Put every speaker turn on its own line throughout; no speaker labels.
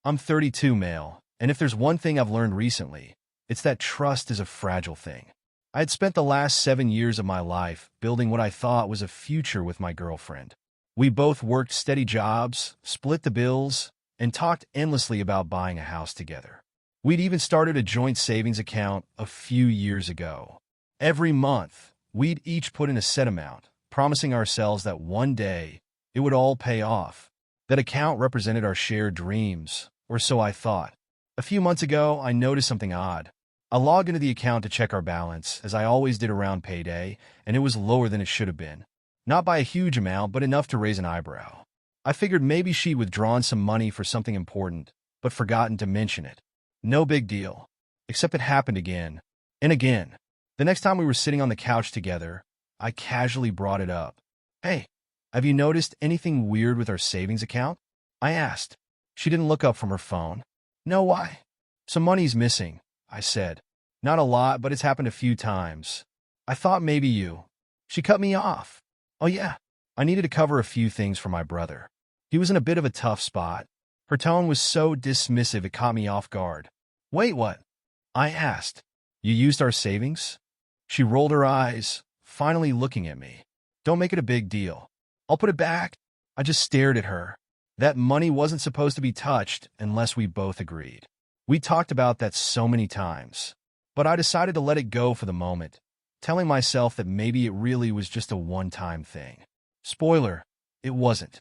I'm 32, male, and if there's one thing I've learned recently, it's that trust is a fragile thing. I had spent the last 7 years of my life building what I thought was a future with my girlfriend. We both worked steady jobs, split the bills, and talked endlessly about buying a house together. We'd even started a joint savings account a few years ago. Every month, we'd each put in a set amount, promising ourselves that one day it would all pay off. That account represented our shared dreams, or so I thought. A few months ago, I noticed something odd. I logged into the account to check our balance, as I always did around payday, and it was lower than it should have been. Not by a huge amount, but enough to raise an eyebrow. I figured maybe she'd withdrawn some money for something important, but forgotten to mention it. No big deal. Except it happened again, and again. The next time we were sitting on the couch together, I casually brought it up. "Hey, have you noticed anything weird with our savings account?" I asked. She didn't look up from her phone. "No, why?" "Some money's missing," I said. "Not a lot, but it's happened a few times. I thought maybe you." She cut me off. "Oh yeah, I needed to cover a few things for my brother. He was in a bit of a tough spot." Her tone was so dismissive it caught me off guard. "Wait, what?" I asked. "You used our savings?" She rolled her eyes, finally looking at me. "Don't make it a big deal. I'll put it back." I just stared at her. That money wasn't supposed to be touched unless we both agreed. We talked about that so many times. But I decided to let it go for the moment, telling myself that maybe it really was just a one-time thing. Spoiler, it wasn't.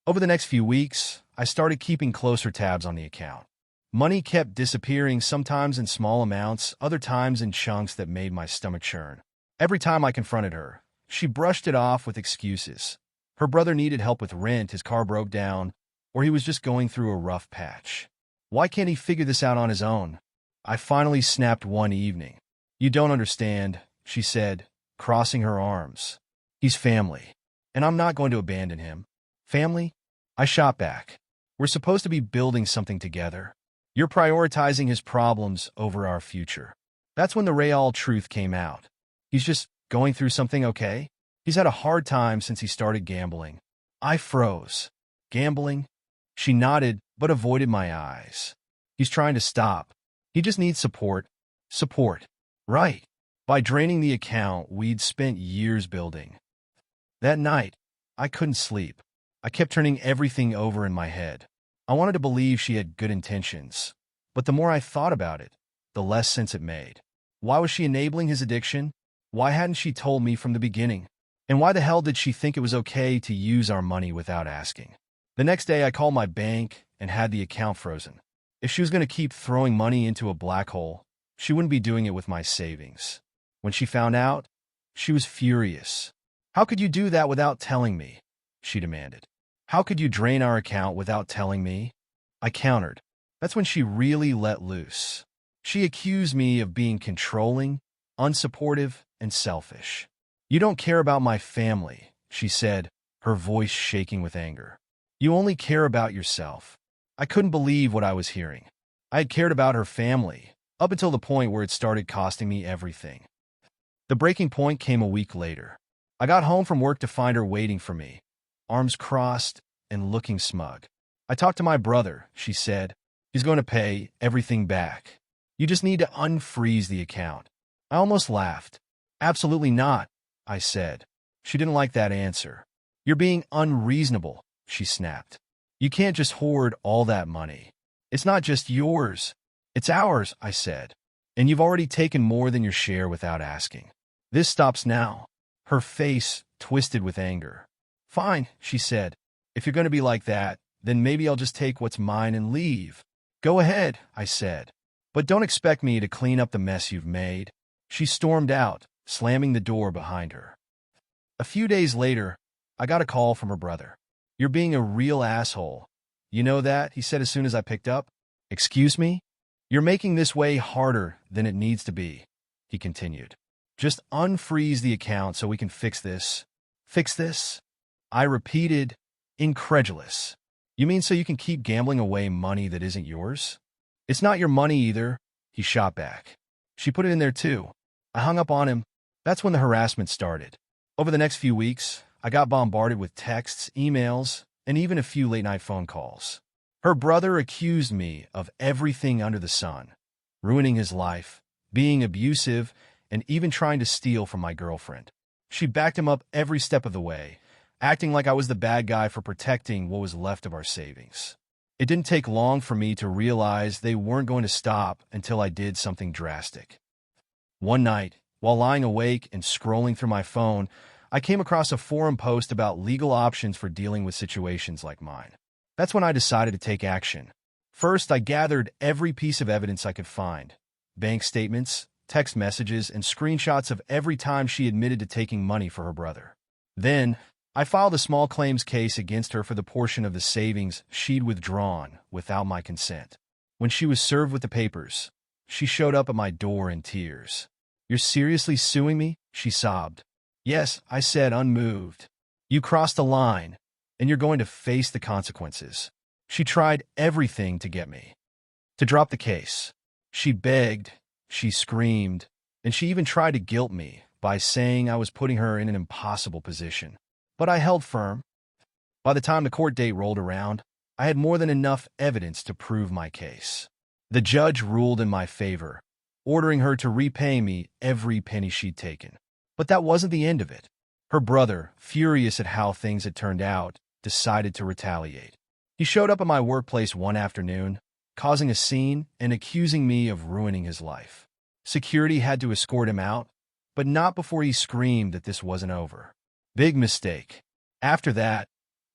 Over the next few weeks, I started keeping closer tabs on the account. Money kept disappearing, sometimes in small amounts, other times in chunks that made my stomach churn. Every time I confronted her, she brushed it off with excuses. Her brother needed help with rent, his car broke down, or he was just going through a rough patch. Why can't he figure this out on his own? I finally snapped one evening. "You don't understand," she said, crossing her arms. "He's family, and I'm not going to abandon him." "Family?" I shot back. "We're supposed to be building something together. You're prioritizing his problems over our future." That's when the real truth came out. "He's just going through something, okay? He's had a hard time since he started gambling." I froze. "Gambling?" She nodded, but avoided my eyes. "He's trying to stop. He just needs support." "Support." Right. By draining the account we'd spent years building. That night, I couldn't sleep. I kept turning everything over in my head. I wanted to believe she had good intentions, but the more I thought about it, the less sense it made. Why was she enabling his addiction? Why hadn't she told me from the beginning? And why the hell did she think it was okay to use our money without asking? The next day, I called my bank and had the account frozen. If she was going to keep throwing money into a black hole, she wouldn't be doing it with my savings. When she found out, she was furious. "How could you do that without telling me?" she demanded. "How could you drain our account without telling me?" I countered. That's when she really let loose. She accused me of being controlling, unsupportive, and selfish. "You don't care about my family," she said, her voice shaking with anger. "You only care about yourself." I couldn't believe what I was hearing. I had cared about her family, up until the point where it started costing me everything. The breaking point came a week later. I got home from work to find her waiting for me, arms crossed and looking smug. "I talked to my brother," she said. "He's going to pay everything back. You just need to unfreeze the account." I almost laughed. "Absolutely not," I said. She didn't like that answer. "You're being unreasonable," she snapped. "You can't just hoard all that money. It's not just yours. It's ours," I said. "And you've already taken more than your share without asking. This stops now." Her face twisted with anger. "Fine," she said. "If you're going to be like that, then maybe I'll just take what's mine and leave." "Go ahead," I said. "But don't expect me to clean up the mess you've made." She stormed out, slamming the door behind her. A few days later, I got a call from her brother. "You're being a real asshole. You know that?" he said as soon as I picked up. "Excuse me?" "You're making this way harder than it needs to be," he continued. "Just unfreeze the account so we can fix this." "Fix this?" I repeated, incredulous. "You mean so you can keep gambling away money that isn't yours?" "It's not your money either," he shot back. "She put it in there too." I hung up on him. That's when the harassment started. Over the next few weeks, I got bombarded with texts, emails, and even a few late-night phone calls. Her brother accused me of everything under the sun, ruining his life, being abusive, and even trying to steal from my girlfriend. She backed him up every step of the way, acting like I was the bad guy for protecting what was left of our savings. It didn't take long for me to realize they weren't going to stop until I did something drastic. One night, while lying awake and scrolling through my phone, I came across a forum post about legal options for dealing with situations like mine. That's when I decided to take action. First, I gathered every piece of evidence I could find: bank statements, text messages, and screenshots of every time she admitted to taking money for her brother. Then, I filed a small claims case against her for the portion of the savings she'd withdrawn without my consent. When she was served with the papers, she showed up at my door in tears. "You're seriously suing me?" she sobbed. "Yes," I said, unmoved. "You crossed the line, and you're going to face the consequences." She tried everything to get me to drop the case. She begged, she screamed, and she even tried to guilt me by saying I was putting her in an impossible position. But I held firm. By the time the court date rolled around, I had more than enough evidence to prove my case. The judge ruled in my favor, ordering her to repay me every penny she'd taken. But that wasn't the end of it. Her brother, furious at how things had turned out, decided to retaliate. He showed up at my workplace one afternoon, causing a scene and accusing me of ruining his life. Security had to escort him out, but not before he screamed that this wasn't over. Big mistake. After that,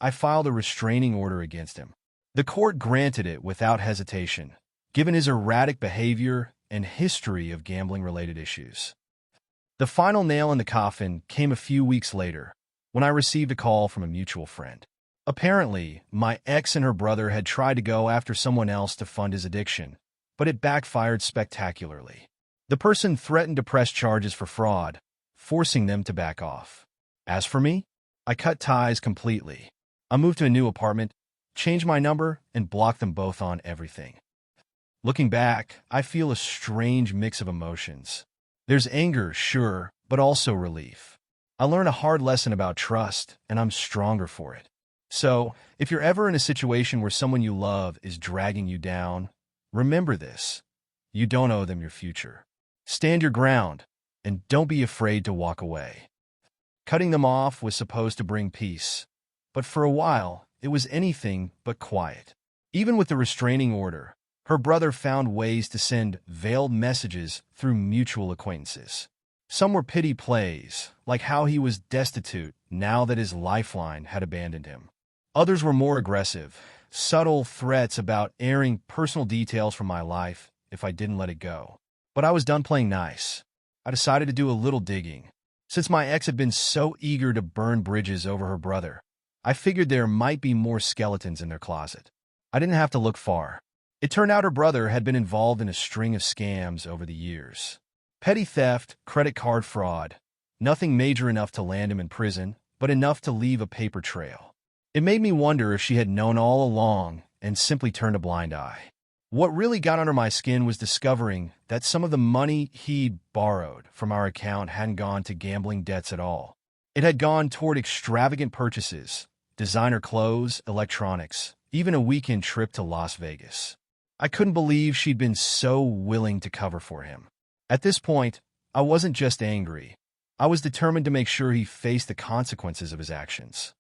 I filed a restraining order against him. The court granted it without hesitation, given his erratic behavior and history of gambling-related issues. The final nail in the coffin came a few weeks later, when I received a call from a mutual friend. Apparently, my ex and her brother had tried to go after someone else to fund his addiction, but it backfired spectacularly. The person threatened to press charges for fraud, forcing them to back off. As for me, I cut ties completely. I moved to a new apartment, changed my number, and blocked them both on everything. Looking back, I feel a strange mix of emotions. There's anger, sure, but also relief. I learned a hard lesson about trust, and I'm stronger for it. So, if you're ever in a situation where someone you love is dragging you down, remember this: you don't owe them your future. Stand your ground, and don't be afraid to walk away. Cutting them off was supposed to bring peace, but for a while, it was anything but quiet. Even with the restraining order, her brother found ways to send veiled messages through mutual acquaintances. Some were pity plays, like how he was destitute now that his lifeline had abandoned him. Others were more aggressive, subtle threats about airing personal details from my life if I didn't let it go. But I was done playing nice. I decided to do a little digging. Since my ex had been so eager to burn bridges over her brother, I figured there might be more skeletons in their closet. I didn't have to look far. It turned out her brother had been involved in a string of scams over the years. Petty theft, credit card fraud. Nothing major enough to land him in prison, but enough to leave a paper trail. It made me wonder if she had known all along and simply turned a blind eye. What really got under my skin was discovering that some of the money he'd borrowed from our account hadn't gone to gambling debts at all. It had gone toward extravagant purchases, designer clothes, electronics, even a weekend trip to Las Vegas. I couldn't believe she'd been so willing to cover for him. At this point, I wasn't just angry. I was determined to make sure he faced the consequences of his actions.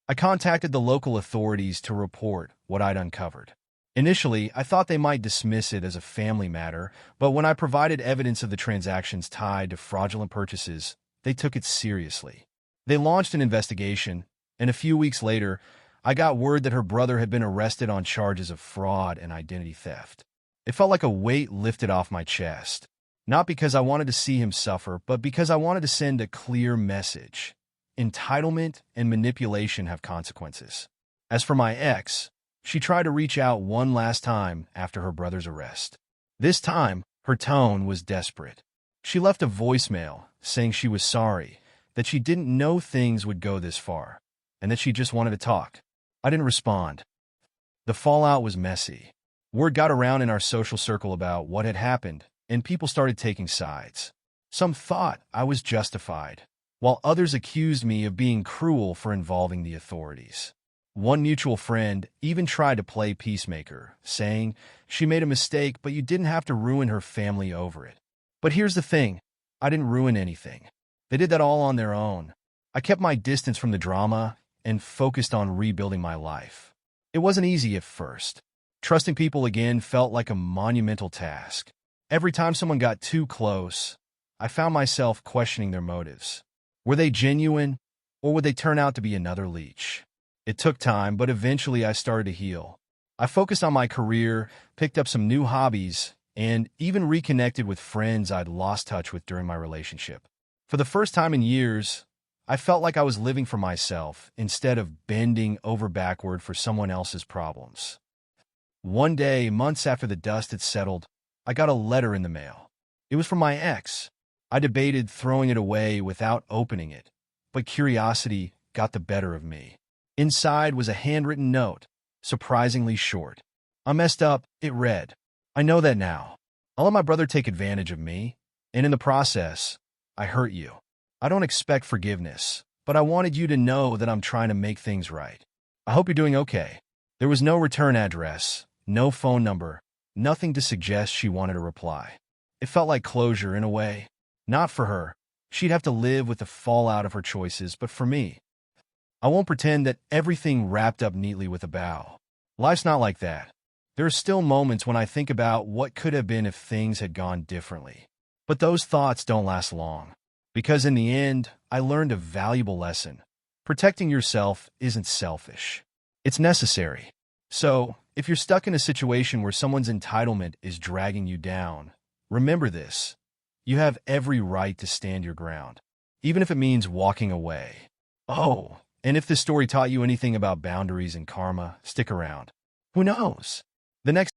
I contacted the local authorities to report what I'd uncovered. Initially, I thought they might dismiss it as a family matter, but when I provided evidence of the transactions tied to fraudulent purchases, they took it seriously. They launched an investigation, and a few weeks later, I got word that her brother had been arrested on charges of fraud and identity theft. It felt like a weight lifted off my chest, not because I wanted to see him suffer, but because I wanted to send a clear message. Entitlement and manipulation have consequences. As for my ex, she tried to reach out one last time after her brother's arrest. This time, her tone was desperate. She left a voicemail saying she was sorry, that she didn't know things would go this far, and that she just wanted to talk. I didn't respond. The fallout was messy. Word got around in our social circle about what had happened, and people started taking sides. Some thought I was justified, while others accused me of being cruel for involving the authorities. One mutual friend even tried to play peacemaker, saying she made a mistake, but you didn't have to ruin her family over it. But here's the thing, I didn't ruin anything. They did that all on their own. I kept my distance from the drama and focused on rebuilding my life. It wasn't easy at first. Trusting people again felt like a monumental task. Every time someone got too close, I found myself questioning their motives. Were they genuine, or would they turn out to be another leech? It took time, but eventually I started to heal. I focused on my career, picked up some new hobbies, and even reconnected with friends I'd lost touch with during my relationship. For the first time in years, I felt like I was living for myself instead of bending over backward for someone else's problems. One day, months after the dust had settled, I got a letter in the mail. It was from my ex. I debated throwing it away without opening it, but curiosity got the better of me. Inside was a handwritten note, surprisingly short. I messed up, it read. I know that now. I let my brother take advantage of me, and in the process, I hurt you. I don't expect forgiveness, but I wanted you to know that I'm trying to make things right. I hope you're doing okay. There was no return address, no phone number, nothing to suggest she wanted a reply. It felt like closure in a way. Not for her. She'd have to live with the fallout of her choices, but for me, I won't pretend that everything wrapped up neatly with a bow. Life's not like that. There are still moments when I think about what could have been if things had gone differently. But those thoughts don't last long. Because in the end, I learned a valuable lesson. Protecting yourself isn't selfish. It's necessary. So, if you're stuck in a situation where someone's entitlement is dragging you down, remember this. You have every right to stand your ground, even if it means walking away. Oh, and if this story taught you anything about boundaries and karma, stick around. Who knows? The next